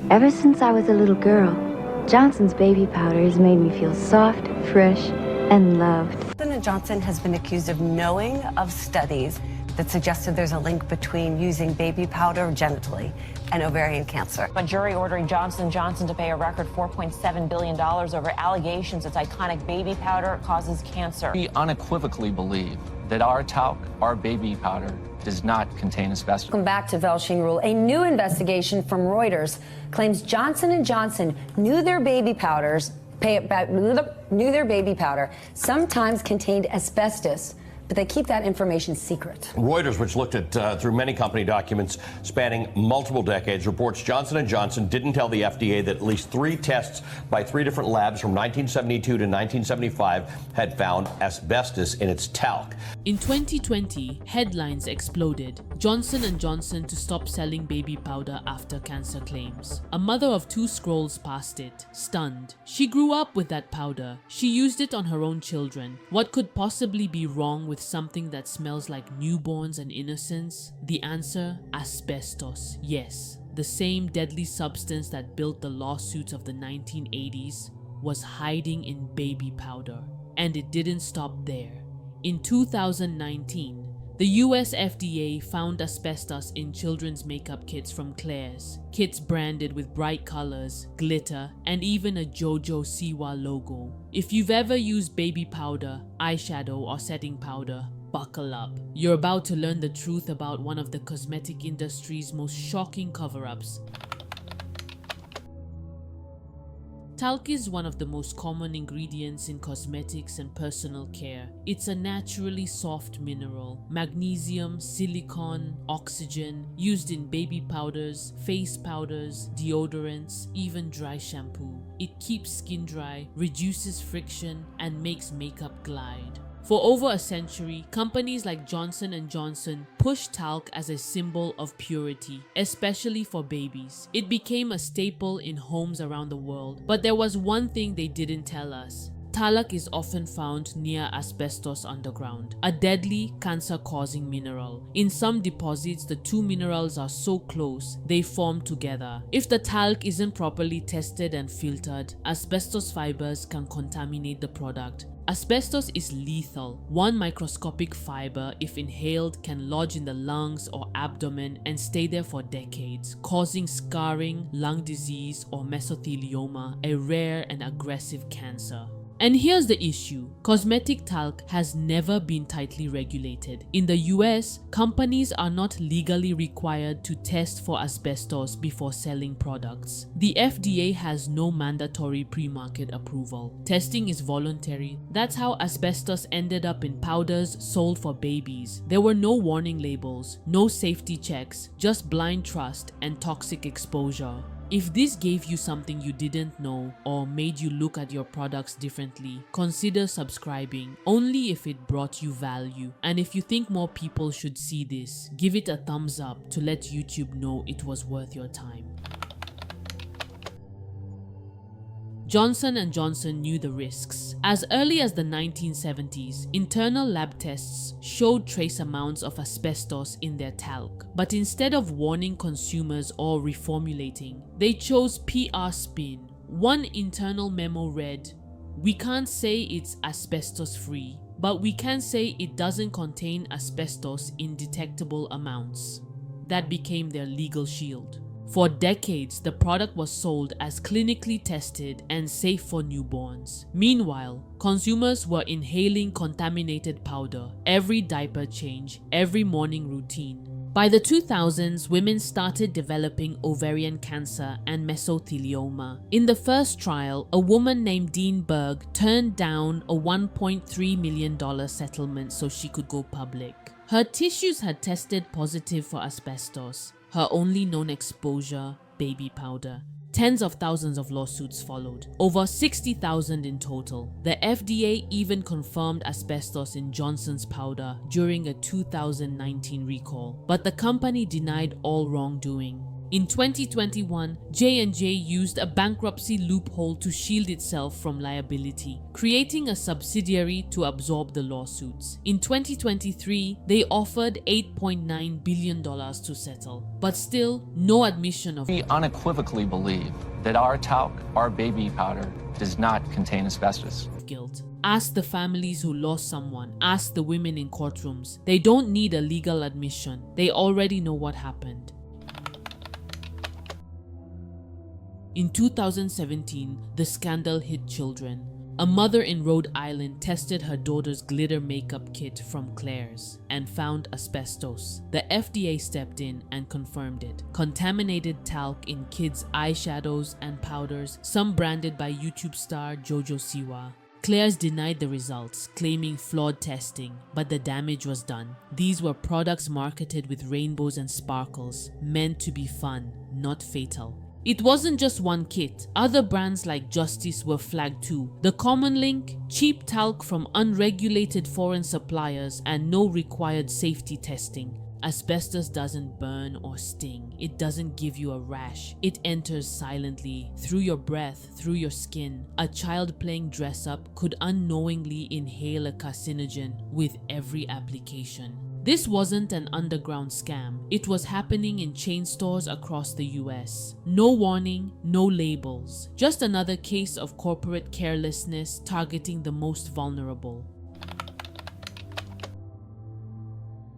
Ever since I was a little girl, Johnson's baby powder has made me feel soft, fresh, and loved. Johnson & Johnson has been accused of knowing of studies that suggested there's a link between using baby powder genitally and ovarian cancer. A jury ordering Johnson & Johnson to pay a record $4.7 billion over allegations its iconic baby powder causes cancer. We unequivocally believe that our talc, our baby powder, does not contain asbestos. Welcome back to Velshing Rule. A new investigation from Reuters claims Johnson & Johnson knew their baby powder sometimes contained asbestos, but they keep that information secret. Reuters, which looked at through many company documents spanning multiple decades, reports Johnson & Johnson didn't tell the FDA that at least 3 tests by 3 different labs from 1972 to 1975 had found asbestos in its talc. In 2020, headlines exploded. Johnson & Johnson to stop selling baby powder after cancer claims. A mother of 2 scrolls past it, stunned. She grew up with that powder. She used it on her own children. What could possibly be wrong with something that smells like newborns and innocence? The answer: asbestos. Yes, the same deadly substance that built the lawsuits of the 1980s was hiding in baby powder. And it didn't stop there. In 2019, the US FDA found asbestos in children's makeup kits from Claire's, kits branded with bright colors, glitter, and even a JoJo Siwa logo. If you've ever used baby powder, eyeshadow, or setting powder, buckle up. You're about to learn the truth about one of the cosmetic industry's most shocking cover-ups. Talc is one of the most common ingredients in cosmetics and personal care. It's a naturally soft mineral. Magnesium, silicon, oxygen, used in baby powders, face powders, deodorants, even dry shampoo. It keeps skin dry, reduces friction, and makes makeup glide. For over a century, companies like Johnson & Johnson pushed talc as a symbol of purity, especially for babies. It became a staple in homes around the world. But there was one thing they didn't tell us. Talc is often found near asbestos underground, a deadly cancer-causing mineral. In some deposits, the 2 minerals are so close, they form together. If the talc isn't properly tested and filtered, asbestos fibers can contaminate the product. Asbestos is lethal. One microscopic fiber, if inhaled, can lodge in the lungs or abdomen and stay there for decades, causing scarring, lung disease, or mesothelioma, a rare and aggressive cancer. And here's the issue. Cosmetic talc has never been tightly regulated. In the US, companies are not legally required to test for asbestos before selling products. The FDA has no mandatory pre-market approval. Testing is voluntary. That's how asbestos ended up in powders sold for babies. There were no warning labels, no safety checks, just blind trust and toxic exposure. If this gave you something you didn't know or made you look at your products differently, consider subscribing, only if it brought you value. And if you think more people should see this, give it a thumbs up to let YouTube know it was worth your time. Johnson & Johnson knew the risks. As early as the 1970s, internal lab tests showed trace amounts of asbestos in their talc. But instead of warning consumers or reformulating, they chose PR spin. One internal memo read, "We can't say it's asbestos-free, but we can say it doesn't contain asbestos in detectable amounts." That became their legal shield. For decades, the product was sold as clinically tested and safe for newborns. Meanwhile, consumers were inhaling contaminated powder, every diaper change, every morning routine. By the 2000s, women started developing ovarian cancer and mesothelioma. In the first trial, a woman named Dean Berg turned down a $1.3 million settlement so she could go public. Her tissues had tested positive for asbestos. Her only known exposure, baby powder. Tens of thousands of lawsuits followed, over 60,000 in total. The FDA even confirmed asbestos in Johnson's powder during a 2019 recall, but the company denied all wrongdoing. In 2021, J&J used a bankruptcy loophole to shield itself from liability, creating a subsidiary to absorb the lawsuits. In 2023, they offered $8.9 billion to settle, but still no admission of We unequivocally believe that our talc, our baby powder, does not contain asbestos. guilt. Ask the families who lost someone, ask the women in courtrooms. They don't need a legal admission. They already know what happened. In 2017, the scandal hit children. A mother in Rhode Island tested her daughter's glitter makeup kit from Claire's and found asbestos. The FDA stepped in and confirmed it. Contaminated talc in kids' eyeshadows and powders, some branded by YouTube star Jojo Siwa. Claire's denied the results, claiming flawed testing, but the damage was done. These were products marketed with rainbows and sparkles, meant to be fun, not fatal. It wasn't just one kit. Other brands like Justice were flagged too. The common link? Cheap talc from unregulated foreign suppliers and no required safety testing. Asbestos doesn't burn or sting. It doesn't give you a rash. It enters silently, through your breath, through your skin. A child playing dress up could unknowingly inhale a carcinogen with every application. This wasn't an underground scam. It was happening in chain stores across the US. No warning, no labels. Just another case of corporate carelessness targeting the most vulnerable.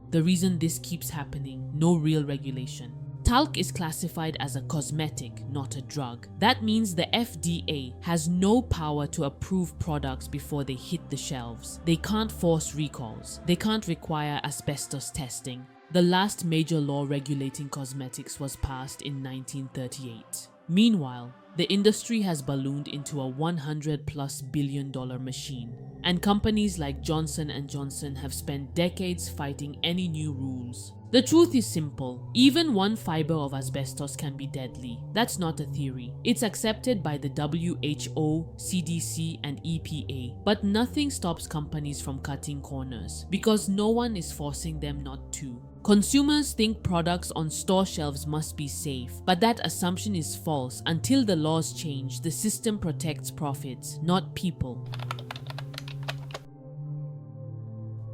The reason this keeps happening, no real regulation. Talc is classified as a cosmetic, not a drug. That means the FDA has no power to approve products before they hit the shelves. They can't force recalls. They can't require asbestos testing. The last major law regulating cosmetics was passed in 1938. Meanwhile, the industry has ballooned into a $100+ billion machine, and companies like Johnson & Johnson have spent decades fighting any new rules. The truth is simple. Even one fiber of asbestos can be deadly. That's not a theory. It's accepted by the WHO, CDC, and EPA. But nothing stops companies from cutting corners, because no one is forcing them not to. Consumers think products on store shelves must be safe, but that assumption is false. Until the laws change, the system protects profits, not people.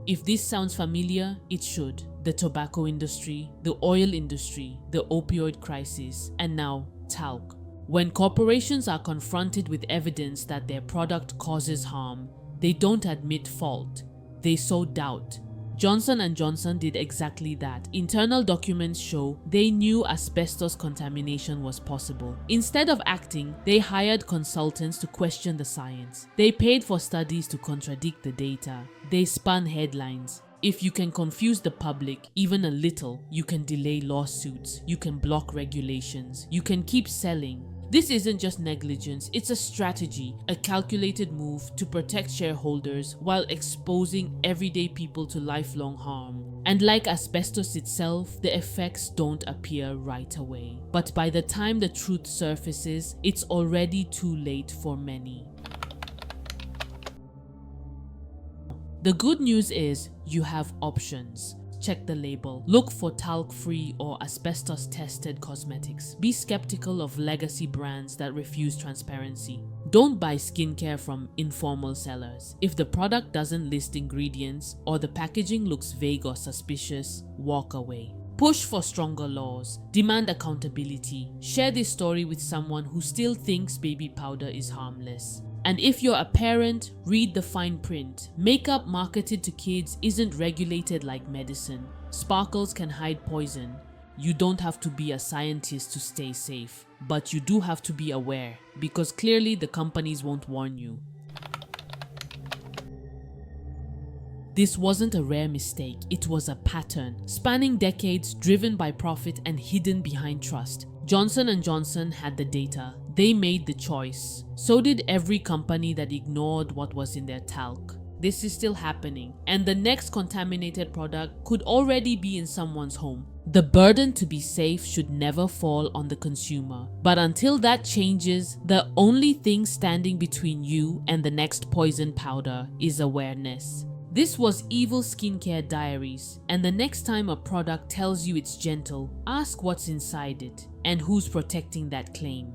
If this sounds familiar, it should. The tobacco industry, the oil industry, the opioid crisis, and now talc. When corporations are confronted with evidence that their product causes harm, they don't admit fault, they sow doubt. Johnson & Johnson did exactly that. Internal documents show they knew asbestos contamination was possible. Instead of acting, they hired consultants to question the science. They paid for studies to contradict the data. They spun headlines. If you can confuse the public even a little, you can delay lawsuits, you can block regulations, you can keep selling. This isn't just negligence, it's a strategy, a calculated move to protect shareholders while exposing everyday people to lifelong harm. And like asbestos itself, the effects don't appear right away. But by the time the truth surfaces, it's already too late for many. The good news is you have options. Check the label. Look for talc-free or asbestos-tested cosmetics. Be skeptical of legacy brands that refuse transparency. Don't buy skincare from informal sellers. If the product doesn't list ingredients or the packaging looks vague or suspicious, walk away. Push for stronger laws. Demand accountability. Share this story with someone who still thinks baby powder is harmless. And if you're a parent, read the fine print. Makeup marketed to kids isn't regulated like medicine. Sparkles can hide poison. You don't have to be a scientist to stay safe, but you do have to be aware, because clearly the companies won't warn you. This wasn't a rare mistake, it was a pattern, spanning decades, driven by profit and hidden behind trust. Johnson & Johnson had the data. They made the choice. So did every company that ignored what was in their talc. This is still happening, and the next contaminated product could already be in someone's home. The burden to be safe should never fall on the consumer. But until that changes, the only thing standing between you and the next poison powder is awareness. This was Evil Skincare Diaries, and the next time a product tells you it's gentle, ask what's inside it and who's protecting that claim.